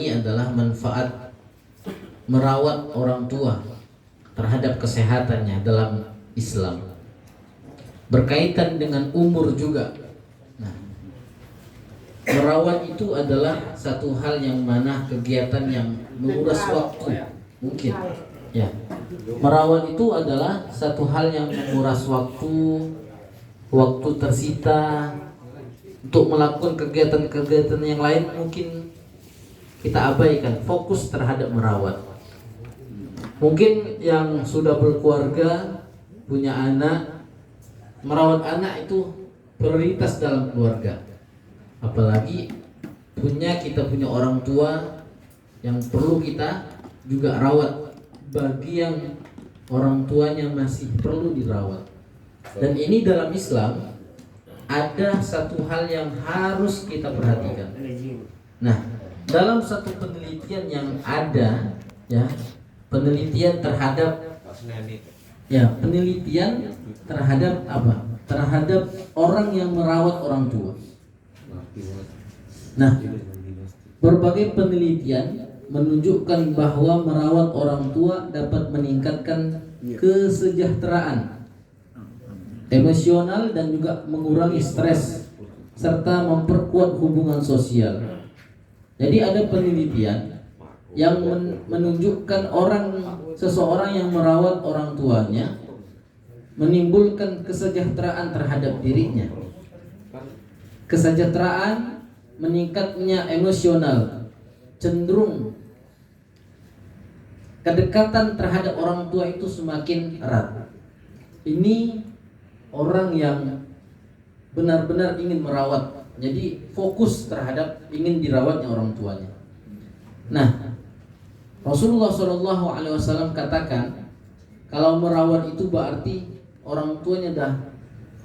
ini adalah manfaat merawat orang tua terhadap kesehatannya dalam Islam. Berkaitan dengan umur juga. Nah, merawat itu adalah satu hal yang mana kegiatan yang menguras waktu. Mungkin ya. Merawat itu adalah satu hal yang menguras waktu tersita untuk melakukan kegiatan-kegiatan yang lain mungkin kita abaikan, fokus terhadap merawat. Mungkin yang sudah berkeluarga, punya anak, merawat anak itu prioritas dalam keluarga. Apalagi kita punya orang tua yang perlu kita juga rawat. Bagi yang orang tuanya masih perlu dirawat. Dan ini dalam Islam ada satu hal yang harus kita perhatikan. Nah, dalam satu penelitian yang ada, ya, penelitian terhadap apa? Terhadap orang yang merawat orang tua. Nah, berbagai penelitian menunjukkan bahwa merawat orang tua dapat meningkatkan kesejahteraan emosional dan juga mengurangi stres serta memperkuat hubungan sosial. Jadi ada penelitian yang menunjukkan seseorang yang merawat orang tuanya menimbulkan kesejahteraan terhadap dirinya. Kesejahteraan, meningkatnya emosional, cenderung kedekatan terhadap orang tua itu semakin erat. Ini orang yang benar-benar ingin merawat, jadi fokus terhadap ingin dirawatnya orang tuanya. Nah, Rasulullah SAW katakan kalau merawat itu berarti orang tuanya dah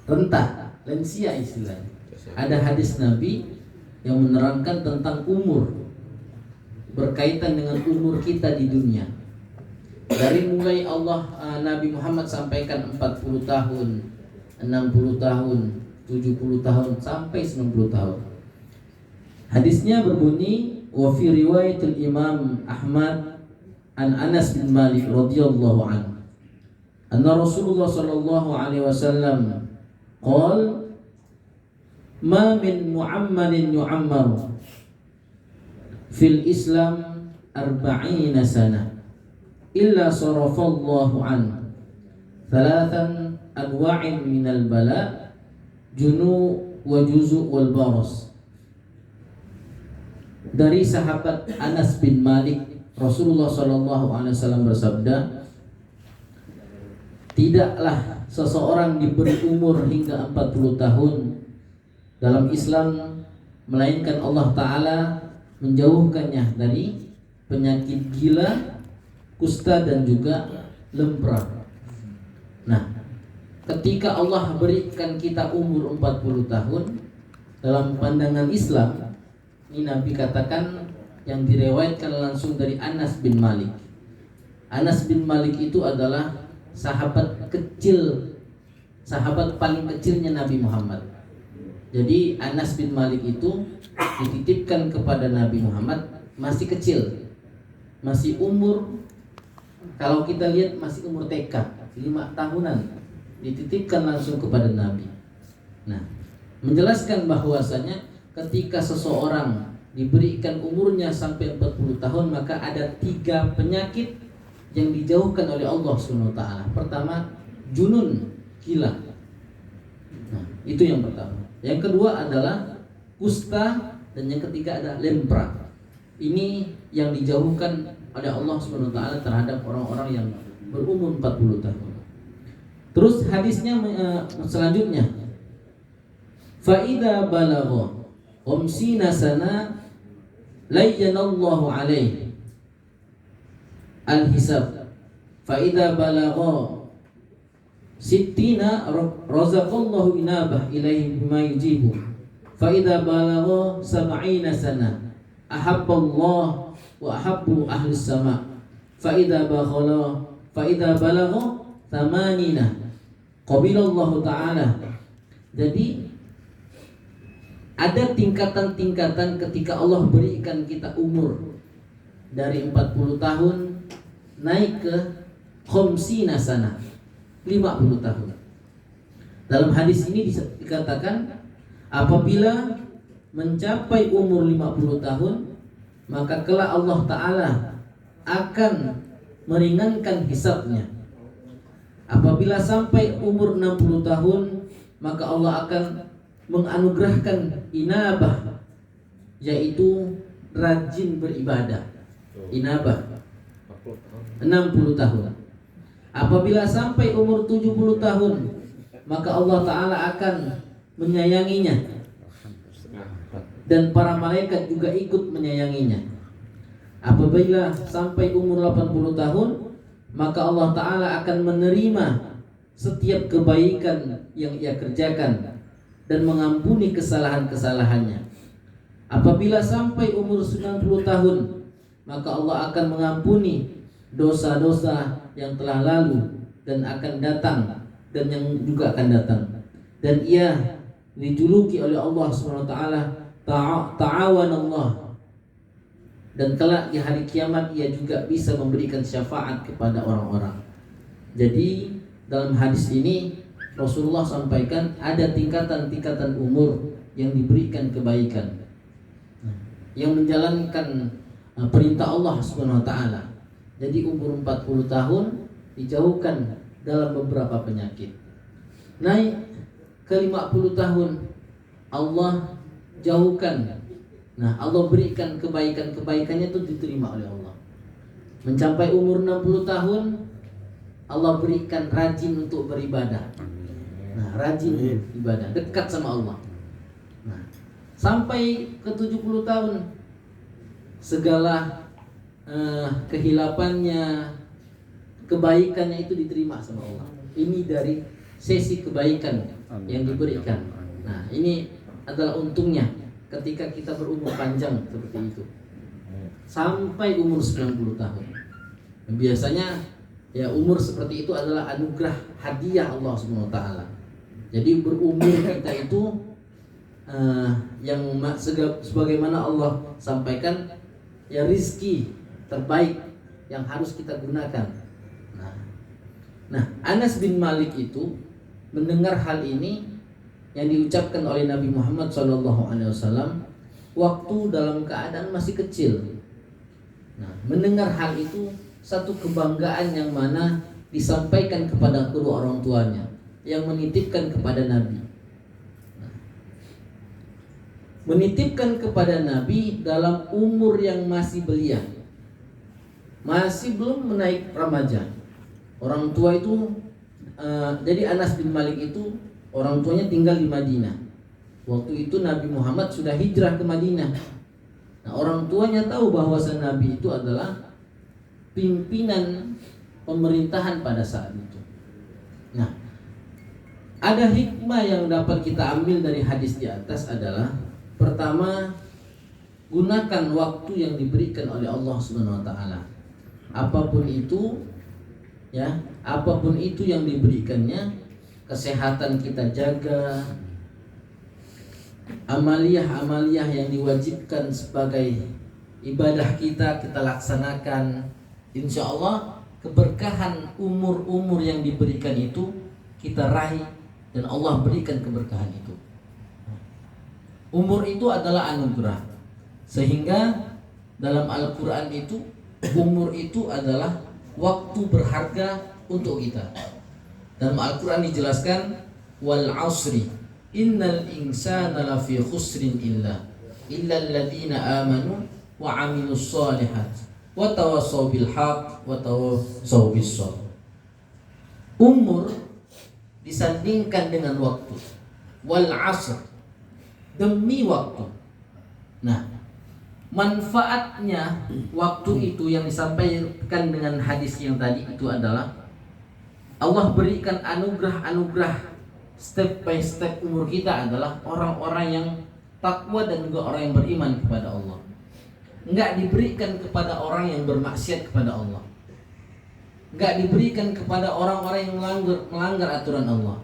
rentah, lansia istilahnya. Ada hadis Nabi yang menerangkan tentang umur, berkaitan dengan umur kita di dunia. Dari mulai Nabi Muhammad sampaikan 40 tahun, 60 tahun, 70 tahun sampai 90 tahun. Hadisnya berbunyi, wa fi riwayatil Imam Ahmad an Anas bin Malik radhiyallahu anhu, anna Rasulullah sallallahu alaihi wasallam qala ma min mu'ammalin yu'ammaru fil Islam 40 sana illa sarafallahu an thalathan anwa'in minal bala junu wa juzu wal baras. Dari sahabat Anas bin Malik, Rasulullah SAW bersabda, tidaklah seseorang diberi umur hingga 40 tahun dalam Islam melainkan Allah Ta'ala menjauhkannya dari penyakit gila, kusta dan juga lemprah. Nah, ketika Allah berikan kita umur 40 tahun dalam pandangan Islam, ini Nabi katakan yang direwayatkan langsung dari Anas bin Malik. Anas bin Malik itu adalah sahabat paling kecilnya Nabi Muhammad. Jadi Anas bin Malik itu dititipkan kepada Nabi Muhammad masih kecil, masih umur, kalau kita lihat masih umur TK, 5 tahunan, dititipkan langsung kepada Nabi. Nah, menjelaskan bahwasanya ketika seseorang diberikan umurnya sampai 40 tahun, maka ada 3 penyakit yang dijauhkan oleh Allah SWT. Pertama, junun, gila. Nah, itu yang pertama. Yang kedua adalah kusta, dan yang ketiga ada lepra. Ini yang dijauhkan oleh Allah SWT terhadap orang-orang yang berumur 40 tahun. Terus hadisnya selanjutnya, Fa'idha balagha Omsina sana layyanallahu alaihi al-hisab Fa'idha balagha Sittina razaqallahu inabah ilaihi bima yujibu Fa'idha balagha sab'ina sana ahabballah wa ahabbu ahli sama Fa'idha balagha thamanina qabilallahu ta'ala. Jadi ada tingkatan-tingkatan ketika Allah berikan kita umur dari 40 tahun naik ke khamsina sana, 50 tahun. Dalam hadis ini dikatakan apabila mencapai umur 50 tahun, maka kelak Allah Ta'ala akan meringankan hisabnya. Apabila sampai umur 60 tahun, maka Allah akan menganugerahkan inabah, yaitu rajin beribadah. Inabah 60 tahun. Apabila sampai umur 70 tahun, maka Allah Ta'ala akan menyayanginya, dan para malaikat juga ikut menyayanginya. Apabila sampai umur 80 tahun, maka Allah Ta'ala akan menerima setiap kebaikan yang ia kerjakan dan mengampuni kesalahan-kesalahannya. Apabila sampai umur 90 tahun, maka Allah akan mengampuni dosa-dosa yang telah lalu dan akan datang dan yang juga akan datang. Dan ia dijuluki oleh Allah SWT ta'awan Allah, dan kelak di hari kiamat ia juga bisa memberikan syafaat kepada orang-orang. Jadi dalam hadis ini Rasulullah sampaikan ada tingkatan-tingkatan umur yang diberikan kebaikan, yang menjalankan perintah Allah Subhanahu wa taala. Jadi umur 40 tahun dijauhkan dalam beberapa penyakit. Naik ke 50 tahun Allah jauhkan. Nah, Allah berikan kebaikan-kebaikannya itu diterima oleh Allah. Mencapai umur 60 tahun Allah berikan rajin untuk beribadah. Nah, rajin ibadah, dekat sama Allah. Nah, sampai ke 70 tahun segala kehilapannya, kebaikannya itu diterima sama Allah. Ini dari sesi kebaikan yang diberikan. Nah, ini adalah untungnya ketika kita berumur panjang seperti itu sampai umur 90 tahun. Biasanya ya umur seperti itu adalah anugerah hadiah Allah Subhanahu wa taala. Jadi berumur kita itu yang sebagaimana Allah sampaikan, ya rizki terbaik yang harus kita gunakan. Nah, Anas bin Malik itu mendengar hal ini yang diucapkan oleh Nabi Muhammad SAW waktu dalam keadaan masih kecil. Nah, mendengar hal itu satu kebanggaan yang mana disampaikan kepada kedua orang tuanya yang menitipkan kepada Nabi. Nah, menitipkan kepada Nabi dalam umur yang masih belia, masih belum menaik remaja. Orang tua itu jadi Anas bin Malik itu orang tuanya tinggal di Madinah. Waktu itu Nabi Muhammad sudah hijrah ke Madinah. Nah, orang tuanya tahu bahwasan Nabi itu adalah pimpinan pemerintahan pada saat itu. Nah, ada hikmah yang dapat kita ambil dari hadis di atas adalah, pertama, gunakan waktu yang diberikan oleh Allah Subhanahu wa taala. Apapun itu, ya, apapun itu yang diberikannya, kesehatan kita jaga, amaliyah-amaliyah yang diwajibkan sebagai ibadah kita laksanakan. Insya Allah keberkahan umur-umur yang diberikan itu kita raih dan Allah berikan keberkahan itu. Umur itu adalah anugerah, sehingga dalam Al-Quran itu umur itu adalah waktu berharga untuk kita. Dalam Al-Quran dijelaskan, wal asri innal insana lafi khusrin illa alladhina amanu wa amilus solihat wa tawassaw bil haq wa tawassaw bis sabr. Umur disandingkan dengan waktu. Wal asr, demi waktu. Nah, manfaatnya waktu itu yang disampaikan dengan hadis yang tadi itu adalah Allah berikan anugerah-anugerah step by step umur kita adalah orang-orang yang takwa dan juga orang yang beriman kepada Allah. Enggak diberikan kepada orang yang bermaksiat kepada Allah. Enggak diberikan kepada orang-orang yang melanggar aturan Allah.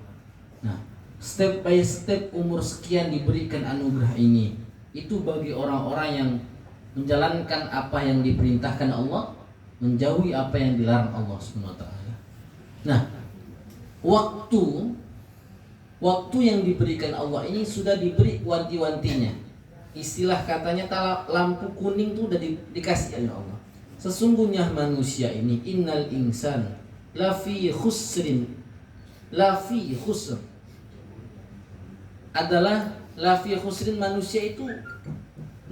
Nah, step by step umur sekian diberikan anugerah ini. Itu bagi orang-orang yang menjalankan apa yang diperintahkan Allah, menjauhi apa yang dilarang Allah Subhanahu wa taala. Nah, waktu yang diberikan Allah ini sudah diberi wanti-wantinya. Istilah katanya lampu kuning itu udah dikasih oleh Allah. Sesungguhnya manusia ini innal insan lafi khusr adalah lafi khusrin, manusia itu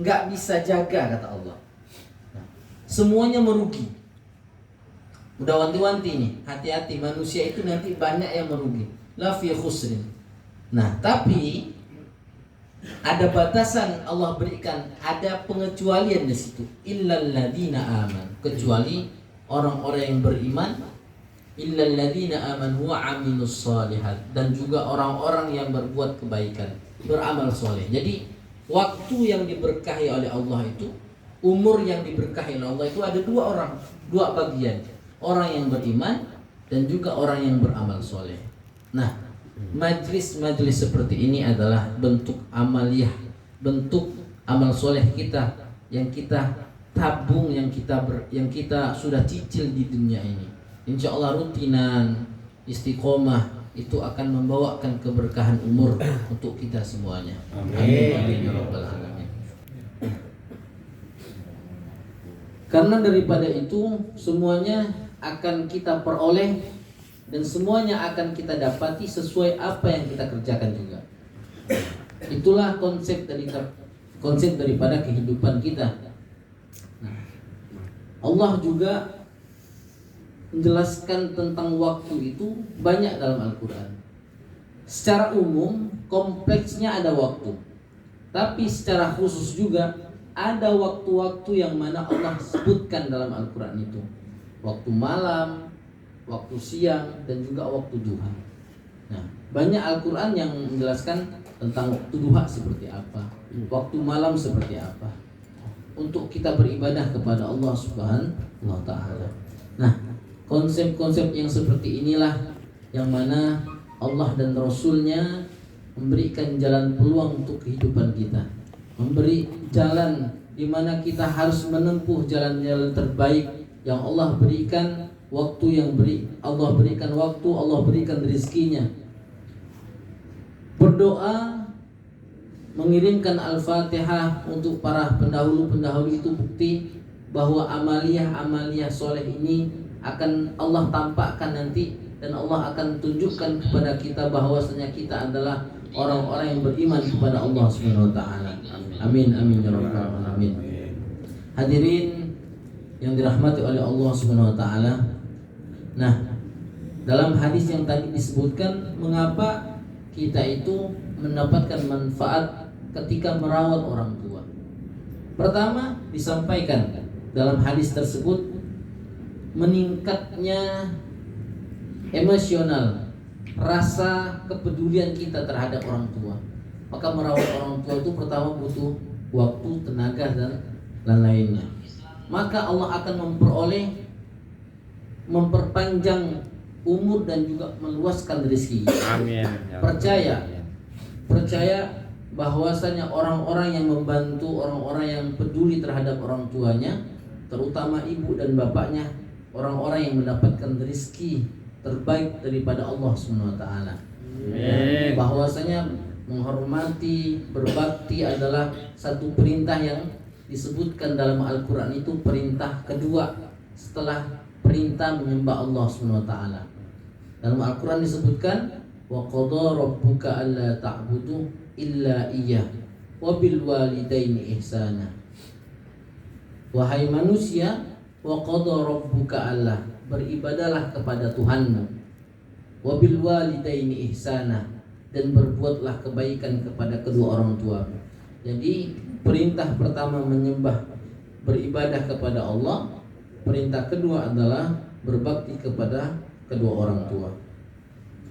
nggak bisa jaga kata Allah. Semuanya merugi. Udah wanti-wanti nih, hati-hati manusia itu nanti banyak yang merugi. La fi khusrin. Nah, tapi ada batasan Allah berikan, ada pengecualian di situ. Illal ladzina aman, kecuali orang-orang yang beriman. Illal ladzina amanu wa amilus shalihat, dan juga orang-orang yang berbuat kebaikan, beramal soleh. Jadi waktu yang diberkahi oleh Allah itu, umur yang diberkahi oleh Allah itu ada dua bagian. Orang yang beriman dan juga orang yang beramal soleh. Nah, majlis-majlis seperti ini adalah bentuk amaliyah, bentuk amal soleh kita yang kita tabung, yang kita sudah cicil di dunia ini. Insya Allah rutinan, istiqomah itu akan membawakan keberkahan umur untuk kita semuanya. Amin. Amin ya rabbal alamin. Karena daripada itu semuanya akan kita peroleh dan semuanya akan kita dapati sesuai apa yang kita kerjakan juga. Itulah konsep daripada kehidupan kita. Allah juga menjelaskan tentang waktu itu banyak dalam Al-Quran. Secara umum kompleksnya ada waktu, tapi secara khusus juga ada waktu-waktu yang mana Allah sebutkan dalam Al-Quran itu. Waktu malam, waktu siang, dan juga waktu duha. Nah, banyak Al-Quran yang menjelaskan tentang waktu duha seperti apa, waktu malam seperti apa, untuk kita beribadah kepada Allah Subhanahu wa ta'ala. Nah, konsep-konsep yang seperti inilah yang mana Allah dan Rasulnya memberikan jalan peluang untuk kehidupan kita, memberi jalan di mana kita harus menempuh jalan-jalan terbaik yang Allah berikan. Allah berikan waktu, Allah berikan rezekinya. Berdoa, mengirimkan Al-Fatihah untuk para pendahulu-pendahulu itu bukti bahwa amaliyah soleh ini akan Allah tampakkan nanti, dan Allah akan tunjukkan kepada kita bahwasanya kita adalah orang-orang yang beriman kepada Allah Subhanahu wa taala. Amin amin ya rabbal alamin. Hadirin yang dirahmati oleh Allah Subhanahu wa taala. Nah, dalam hadis yang tadi disebutkan, mengapa kita itu mendapatkan manfaat ketika merawat orang tua. Pertama, disampaikan dalam hadis tersebut meningkatnya emosional, rasa kepedulian kita terhadap orang tua. Maka merawat orang tua itu pertama butuh waktu, tenaga, dan lainnya. Maka Allah akan memperpanjang umur dan juga meluaskan rezeki. Amin. Percaya bahwasanya orang-orang yang membantu, orang-orang yang peduli terhadap orang tuanya, terutama ibu dan bapaknya, orang-orang yang mendapatkan rezeki terbaik daripada Allah Subhanahu wa taala. Bahwasanya menghormati, berbakti adalah satu perintah yang disebutkan dalam Al-Quran, itu perintah kedua setelah perintah menyembah Allah Subhanahu wa taala. Dalam Al-Quran disebutkan wa qadha rabbuka alla ta'budu illa iyyah wa bil walidaini ihsana. Wahai manusia, wa qadha rabbuka alla, beribadalah kepada Tuhanmu, wa bil walidaini ihsana, dan berbuatlah kebaikan kepada kedua orang tua. Jadi perintah pertama menyembah, beribadah kepada Allah. Perintah kedua adalah berbakti kepada kedua orang tua.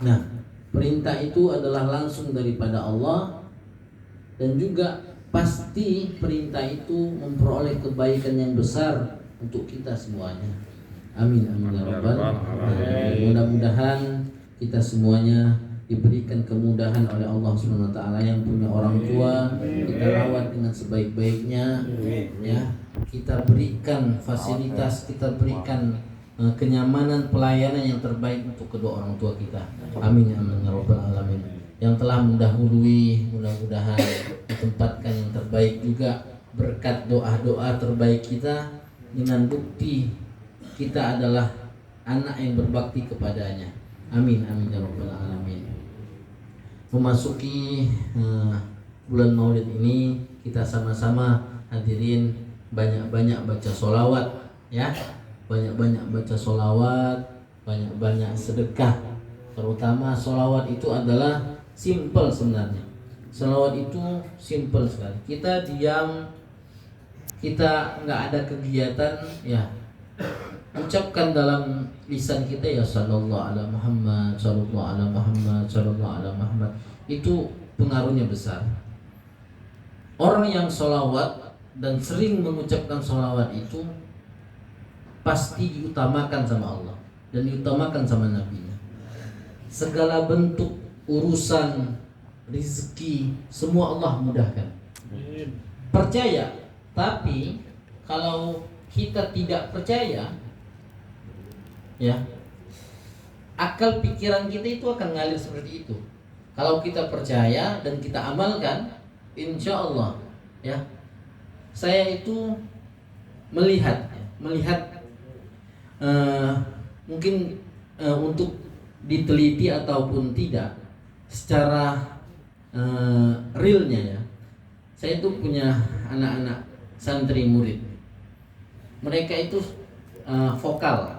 Nah, perintah itu adalah langsung daripada Allah, dan juga pasti perintah itu memperoleh kebaikan yang besar untuk kita semuanya. Amin amin ya rabbal alamin. Mudah-mudahan kita semuanya diberikan kemudahan oleh Allah Subhanahu wa taala. Yang punya orang tua, kita rawat dengan sebaik-baiknya, ya. kita berikan fasilitas, kita berikan kenyamanan, pelayanan yang terbaik untuk kedua orang tua kita. Amin ya rabbal alamin. Yang telah mendahului, mudah-mudahan ditempatkan yang terbaik juga berkat doa-doa terbaik kita, dengan bukti kita adalah anak yang berbakti kepadanya. Amin amin ya rabbal alamin. Memasuki bulan Maulid ini, kita sama-sama hadirin banyak-banyak baca sholawat ya, banyak-banyak baca sholawat, banyak-banyak sedekah. Terutama sholawat itu adalah simple sebenarnya. Sholawat itu simple sekali. Kita diam, kita nggak ada kegiatan ya, ucapkan dalam lisan kita ya sallallahu ala Muhammad, sallallahu ala Muhammad, sallallahu ala Muhammad. Itu pengaruhnya besar. Orang yang sholawat dan sering mengucapkan sholawat itu pasti diutamakan sama Allah dan diutamakan sama Nabi-Nya. Segala bentuk urusan rezeki semua Allah mudahkan. Percaya, tapi kalau kita tidak percaya, ya, akal pikiran kita itu akan ngalir seperti itu. Kalau kita percaya dan kita amalkan, insya Allah, ya. Saya itu melihat mungkin untuk diteliti ataupun tidak secara realnya ya. Saya itu punya anak-anak santri murid. Mereka itu vokal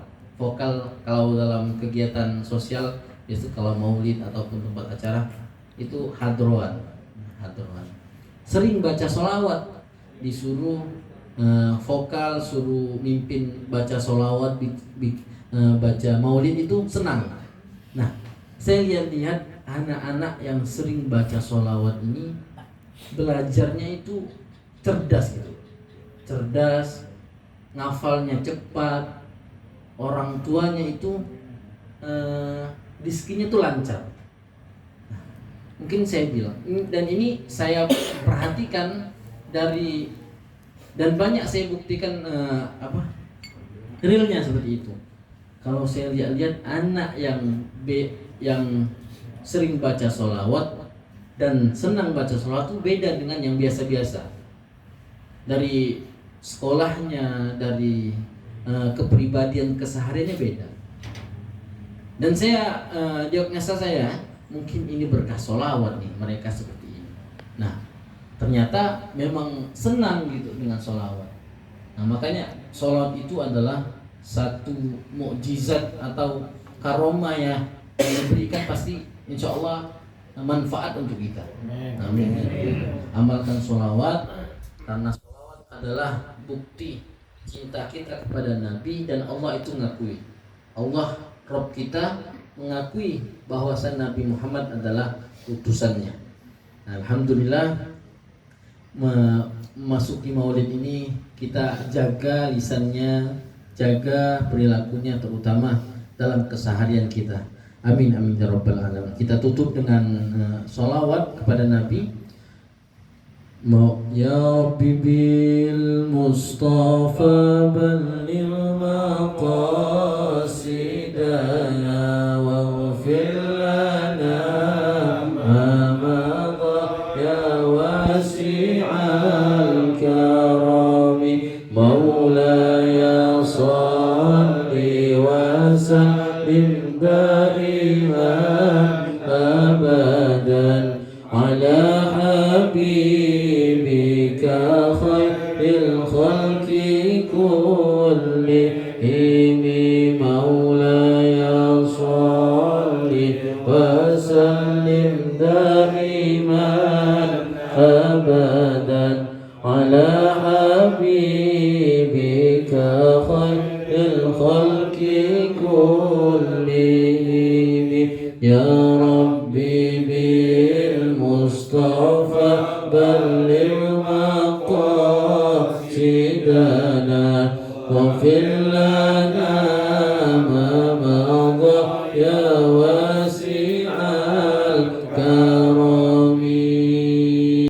kalau dalam kegiatan sosial, itu kalau maulid ataupun tempat acara itu hadroan. Sering baca sholawat, disuruh vokal, suruh mimpin baca sholawat, baca maulid itu senang. Nah, saya lihat anak-anak yang sering baca sholawat ini belajarnya itu cerdas gitu, ngafalnya cepat, orang tuanya itu rizkinya tuh lancar. Mungkin saya bilang, dan ini saya perhatikan dan banyak saya buktikan realnya seperti itu. Kalau saya lihat anak yang sering baca sholawat dan senang baca sholawat itu beda dengan yang biasa-biasa. Dari sekolahnya, dari kepribadian kesehariannya beda. Dan saya diagnosa saya, mungkin ini berkah sholawat nih, mereka seperti ini. Nah, ternyata memang senang gitu dengan sholawat. Nah, makanya sholawat itu adalah satu mukjizat atau karomah ya, yang diberikan pasti insya Allah manfaat untuk kita. Amin. Amalkan sholawat, karena sholawat adalah bukti cinta kita kepada Nabi, dan Allah itu mengakui, Allah Rabb kita mengakui bahwasan Nabi Muhammad adalah utusannya. Nah, alhamdulillah, memasuki maulid ini kita jaga lisannya, jaga perilakunya, terutama dalam keseharian kita. Amin amin ya rabbal alamin. Kita tutup dengan sholawat kepada Nabi. Ya bibil Mustafa balil maqasidana waghfir lana ma madha ya wasi'al karami maulaya salli wa sallim daiman abadan ala habibika khairil khalqi kullihim maulaya salli wa sallim daiman abadan ala habibika khairil khalqi kullihim ya Rabbi bil Mustafa balil maqasidana wa fil